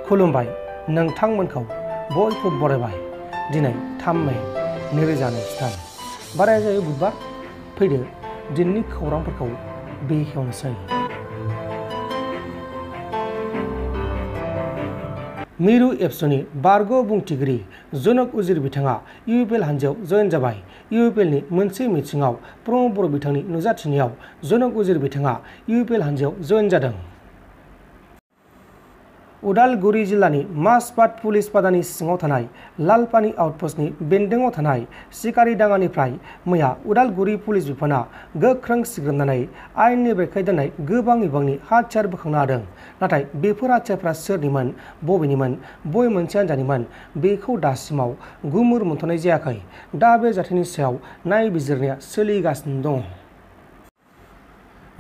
खुलुमबाय नोंथांमोनखौ बयबो बरायबाय दिनै 3 मे 2023 बाराय जायो बुधबार फैदो दिननि खौरांफोरखौ बेखेवनोसै। मिरु एबसुनि बारग' बुंथिगिरि जनक उजिर बिथाङा इउपिएल हानजायाव जयेन जाबाय। इउपिएलनि मोनसे मिथिङाव प्रमद बर' बिथांनि नुजाथिनायाव जनक उजिर बिथाङा इउपिएल हानजायाव जयेन जादों। उदालगुरि जिल्लानि माजबाद पुलिस पादानि सिङाव थानाय लालपानि आउटपस्टनि बेन्दोङाव थानाय सिखारि दाङानिफ्राय मैया उदालगुरि पुलिस बिफाना गोख्रों सिग्रोमनानै आयेननि बेरेखायै दोननाय गोबां बिबांनि हाथियार बोखांनो हादों। नाथाय बेफोर हाथियारफ्रा सोरनिमोन, बबेनिमोन, बबे मोनसे हान्जानिमोन बेखौ दासिमाव गुमुर मोनथ'नाय जायाखै। दा बे जाथायनि सायाव नायबिजिरनाया सोलिगासिनो दङ।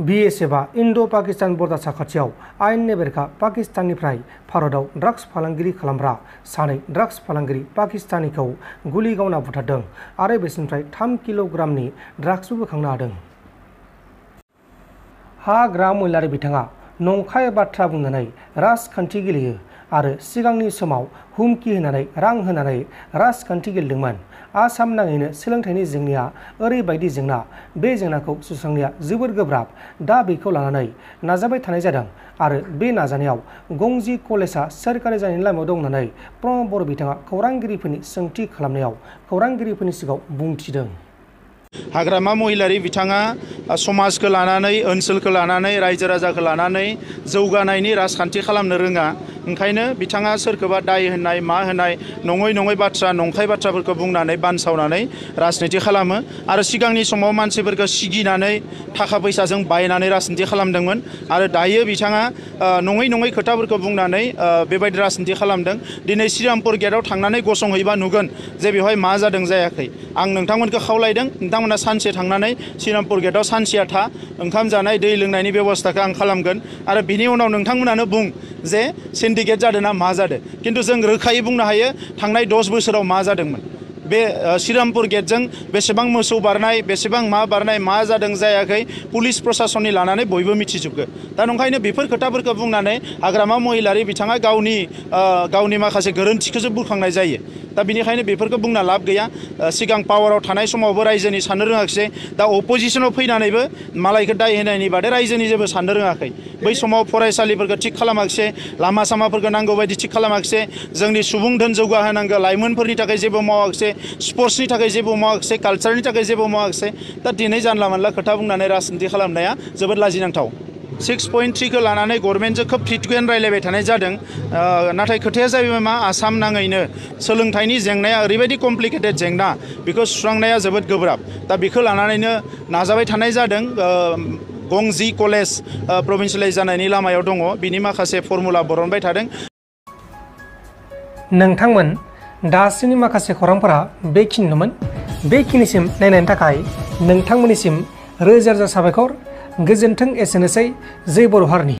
BSFआ इन्ड'-पाकिस्तान बर्डार साखाथियाव आयेननि बेरेखा पाकिस्ताननिफ्राय भारतआव ड्राग्स फालांगिरि खालामग्रा सानै ड्राग्स फालांगिरि पाकिस्तानिखौ गुलि गावना बुथारदों आरो बिसोरनिफ्राय 3 किल'ग्रामनि ड्राग्सबो बोखांनो हादों। हाग्रा महिलारि बिथाङा नंखाय बाथ्रा बुंनानै राजखान्थि गेलेयो आरो सिगांनि समाव हुमखि होनानै रां होनानै राजखान्थि गेलेदोंमोन। आसाम नाङैनो सोलोंथाइनि जेंनाया ओरैबायदि जेंना, बे जेंनाखौ सुस्रांनाया जोबोर गोब्राब। दा बेखौ लानानै नाजाबाय थानाय जादों आरो बे नाजानायाव गंजी कलेजआ सोरखारि जानायनि लामायाव दं होननानै प्रमद बर' बिथाङा खौरांगिरिफोरनि सोंथि खालामनायाव खौरांगिरिफोरनि सिगाङाव बुंथिदों। हाग्रामा महिलारि बिथाङा समाजखौ लानानै, ओनसोलखौ लानानै, रायजो राजाखौ लानानै जौगानायनि राजखान्थि खालामनो रोङा। ओंखायनो बिथाङा सोरखौबा दाय होनाय, मा होनाय, नङै बाथ्रा, नंखाय बाथ्राफोरखौ बुंनानै बानसावनानै राजनिति खालामो आरो सिगांनि समाव मानसिफोरखौ सिगिनानै थाखा फैसाजों बायनानै राजनिति खालामदोंमोन आरो दायो बिथाङा नङै खोथाफोरखौ बुंनानै बेबायदि राजनिति खालामदों। दिनै श्रीरामपुर गेटआव थांनानै गसंहैबा नुगोन जे बेवहाय मा जादों जायाखै। आं नोंथांमोनखौ खावलायदों, नोंथांमोना सानसे थांनानै श्रीरामपुर गेटआव सानसेया था, ओंखाम जानाय, दै लोंनायनि बेबस्थाखौ आं खालामगोन आरो बिनि उनाव नोंथांमोनानो बुं जे सिन्डिकेट जादों ना मा जादों। खिन्थु जों रोखायै बुंनो हायो थांनाय 10 बोसोराव मा जादोंमोन। बे श्रीरामपुर गेटजों बेसेबां मोसौ बारनाय, बेसेबां मा बारनाय, मा जादों जायाखै पुलिस प्रशासननि लानानै बयबो मिथिजोबगो। दा नंखायनो बेफोर खोथाफोरखौ बुंनानै हाग्रामा महिलारि बिथाङा गावनि माखासे गोरोन्थिखौसो बुरखांनाय जायो। दा बेनिखायनो बेफोरखौ बुंना लाब गैया। सिगां पावाराव थानाय समावबो रायजोनि साननो रोङाखिसै, दा अपोजिसनाव फैनानैबो मालायखौ दाय होनायनि बादै रायजोनि जेबो साननो रोङाखै। बै समाव फरायसालिफोरखौ थिग खालामाखिसै, लामा सामाफोरखौ नांगौ बायदि थिग खालामाखिसै, जोंनि सुबुं धोन जौगाहोनांगौ लाइमोनफोरनि थाखाय जेबो मावाखिसै, स्पर्ट्सनि थाखाय जेबो मावाखिसै, कालचारनि थाखाय जेबो मावाखिसै। दा दिनै जानला मानला खोथा बुंनानै राजनिति खालामनाया जोबोद लाजिनांथाव। 6.3 लानानै गभर्नमेन्टजों खोब फ्रिकुवेन्ट रायलायबाय थानाय जादों। नाथाय खोथाया जाहैबाय मा, आसाम नाङैनो सोलोंथाइनि जेंनाया ओरैबायदि कमप्लिकेटेड जेंना, बेखौ सुस्रांनाया जोबोद गोब्राब। दा बेखौ लानानैनो नाजाबाय थानाय जादों। गंजी कलेज प्रभिन्सियेलाइज जानायनि लामायाव दङ, बिनि माखासे फर्मुला बरनबाय थादों। नोंथांमोन दासिमनि माखासे खौरांफोरा बेखिनिनोमोन। बेखिनिसिम नायनायनि थाखाय नोंथांमोननिसिम रोजा रोजा साबायखर। गोजोन्थों। एसेनोसै। जै बर' हारिनि।